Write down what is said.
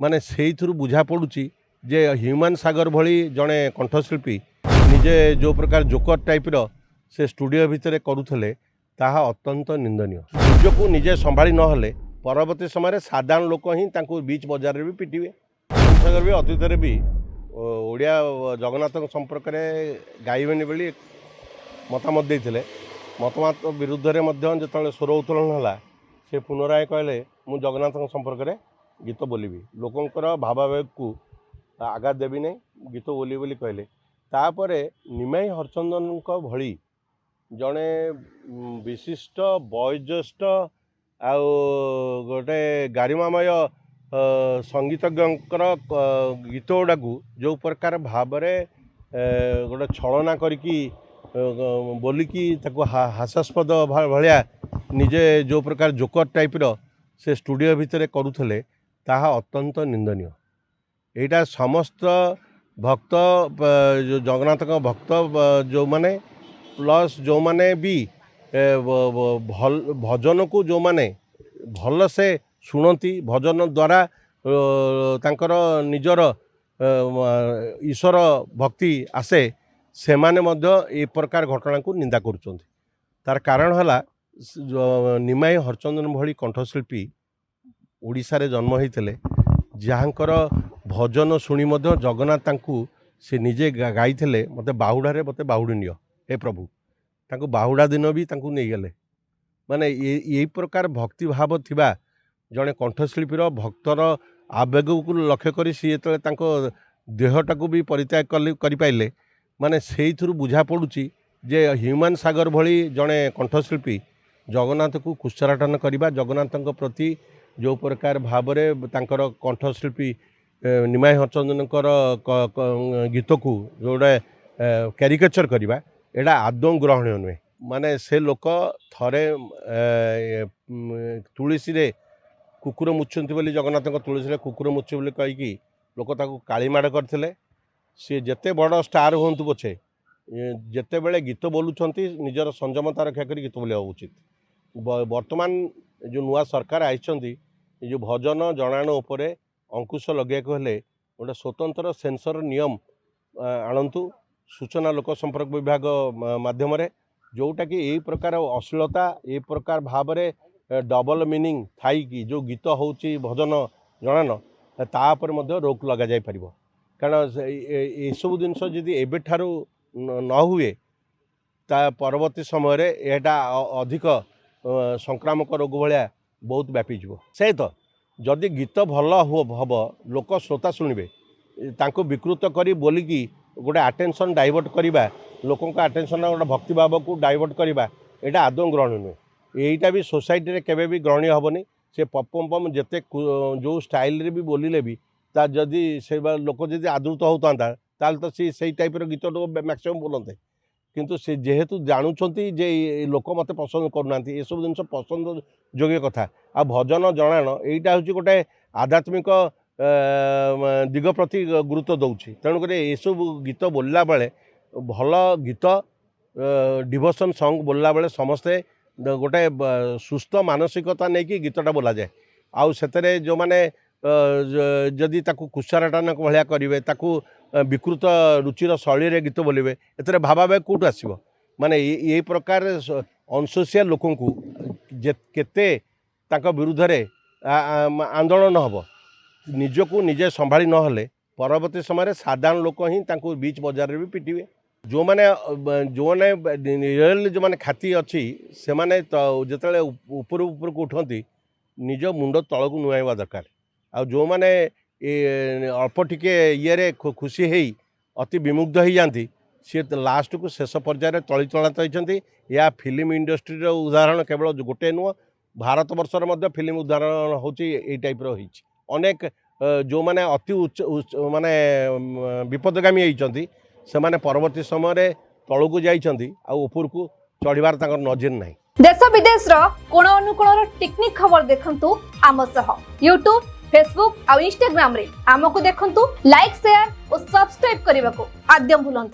माने से बुझा पड़ुची जे ह्यूमन सागर भली जड़े कंठशिल्पी निजे जो प्रकार जोकर टाइप से स्टूडियो भितर करुले ताहा अत्यंत निंदनीय। निजक निजे संभाली नहले परवर्ती समय साधारण लोक ही बीच बजार भी पिटे। सागर भी अतीत भी ओडिया जगन्नाथ संपर्क में गाइबेनि बोली मतामत देते। मतामत विरुद्ध में जो स्वर उत्तोलन है से पुनराय कहले मु जगन्नाथ संपर्क में गीत बोलिबी लोकंर भावावेग को आघात देवी नहीं गीत बोली बोली कहले। तापर निमाई हरचंदन भली जड़े विशिष्ट वयोज्येष्ठ आउ गोटे गारिमामय संगीतज्ञर गीत गुड़ा जो प्रकार भाव गोटे छलना करिकी बोलिकी हास्यास्पद भाया निजे जो प्रकार जोकर टाइप से स्टूडियो भितर करुले ताहा अत्यंत निंदनीय। एटा समस्त भक्त जगन्नाथ भक्त जो माने प्लस जो माने भी भजन को जो माने भल से शुणती भजन द्वारा तांकर निजर ईश्वर भक्ति आसे से माने मध्य ए प्रकार घटना को निंदा करुचंती। तार कारण हला निमाई हरचंदन भली कंठशिल्पी ओडिशा रे जन्म होते जहाँकर भजन शुणी जगन्नाथ तांकु से निजे गाई मते बाहुड़े मते बाहुड़ी नियो हे प्रभु तांकु बाहुड़ा दिन भी तांकु नहीं गले। माने यही प्रकार भक्ति भाव थिबा जड़े कंठशिल्पीर भक्तर आवेग को लक्ष्य करी सी जो देहटा को भी परित्याग करें माने से बुझा पड़ुची जे ह्यूमन सागर भली जड़े कंठशिल्पी जगन्नाथ को कुशराटन करवा जगन्नाथ प्रति जो प्रकार भाव तांकर कंठशिल्पी निमाई हरचंदन गीत को जोड़े क्यारिकेचर करवा एटा आदौ ग्रहणीय नुहे। माने से लोक थरे तुलसी रे कुकुर मुच्छन्ति बोली जगन्नाथ तुलसी कुकुर मुच्छे बोली कहीकि लोक ताकू कालीमाड़ करते। सी जेते बड़ स्टार हूँ पछे जेते बेले गीत बोलुंट निजर संयमता रक्षा कर गीत बोलिया उचित। वर्तमान जो नुआ सरकार आई जो भजन जनाण उपर अंकुश लगे गोटे स्वतंत्र सेंसर नियम आणतु सूचना लोक संपर्क विभाग माध्यम जोटा कि यही प्रकार अश्लीलता ये प्रकार भाव डबल मीनिंग थाई कि जो गीत होची भजन जनान तापर रोक लगा जाई परिबो। कारण ये सब जिनस जदि एबे ठारू न हुए ता परवर्ती समय एटा अधिक संक्रामक रोग भाया बहुत व्यापी से तो जदि गीत भल हम लोक श्रोता शुणवे तांको विकृत करी बोलिकी गोटे आटेंशन डाइवर्ट करवा लोकों आटेंशन गोटे भक्ति भाव को डाइवर्ट करवा यहाँ आदौ ग्रहण नुहे। यहीटा भी सोसाइटी रे केबे भी ग्रहणीय हेनी। से पपम पम जिते जो स्टाइल रे भी बोलिले भी ता जदि से लोक जदि आदृत होता ताल तो सी टाइप गीत मैक्सिमम बोलते किंतु से जेहेतु जानुंट जे लोक मत पसंद करना ये सब जिन पसंद योग्य कथा आ भजन जनाण यहीटा हूँ गोटे आध्यात्मिक दिग प्रति गुरुत्व दौची। तेणुक ये सब गीत बोलला बेले भल गीत डिवोशन सॉन्ग बोलला बेले समस्ते गोटे सुस्थ मानसिकता नहीं कि गीतटा बोला जाए आउ से जो माने जदि ताकू कुशारटान भाया करेंगे ताकू विकृत रुचिर शैली रे गीत बोलिए एथरे भावावेग कौटू आसब। माने ये प्रकार अनसोसिया लोकों को केते ताका विरुद्ध रे आंदोलन हम निजको निजे संभाली नहले परवर्ती समय साधारण लोक ही बीच बजार भी पिटे। जो माने रियल जो माने ख्याति अच्छी से माने जिते ऊपर ऊपर को उठती निज मुंड तल को नुआइबा दरकार। आ जो माने अल्प टिके ये खुशी है अति विमुग्ध हो जाती सी लास्ट को शेष पर्यायर तलीतलात होती। या फिल्म इंडस्ट्री उदाहरण केवल गोटे नुह भारत वर्षर फिल्म उदाहरण होची टाइप रही अनेक जो माने अति उच्च माने विपदगामी होती से माने परवर्ती समय तलू को जाइछंती आ ऊपर को चढ़ीबार तांकर नजर नहीं। देश विदेश कोण अनुकोण टेक्निक खबर देखंतु आम सह यूट्यूब फेसबुक और इंस्टाग्राम रे आमको देखंतु लाइक शेयर और सब्सक्राइब करने को आद्यम भूलंतु।